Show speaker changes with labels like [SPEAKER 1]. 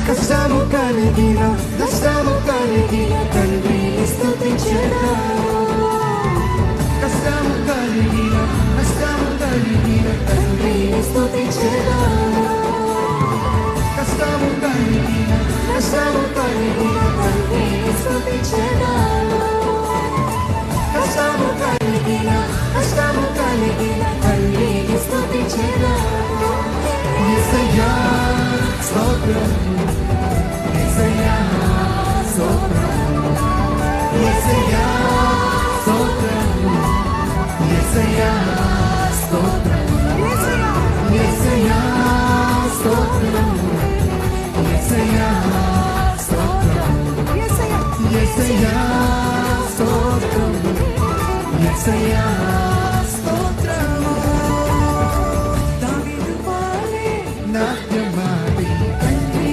[SPEAKER 1] కష్టము కలిగిన తండ్రిని స్తుతించెదా కష్టము కలిగిన తండ్రిని స్తుతించెదా కష్టము కలిగిన తండ్రిని స్తుతించెదా కష్టము కలిగిన తండ్రిని స్తుతించెదా యేసయ్యా స్తోత్రం యేసయ్యా స్తోత్రం యేసయ్యా స్తోత్రం యేసయ్యా స్తోత్రం యేసయ్యా స్తోత్రం యేసయ్యా స్తోత్రం యేసయ్యా స్తోత్రం యేసయ్యా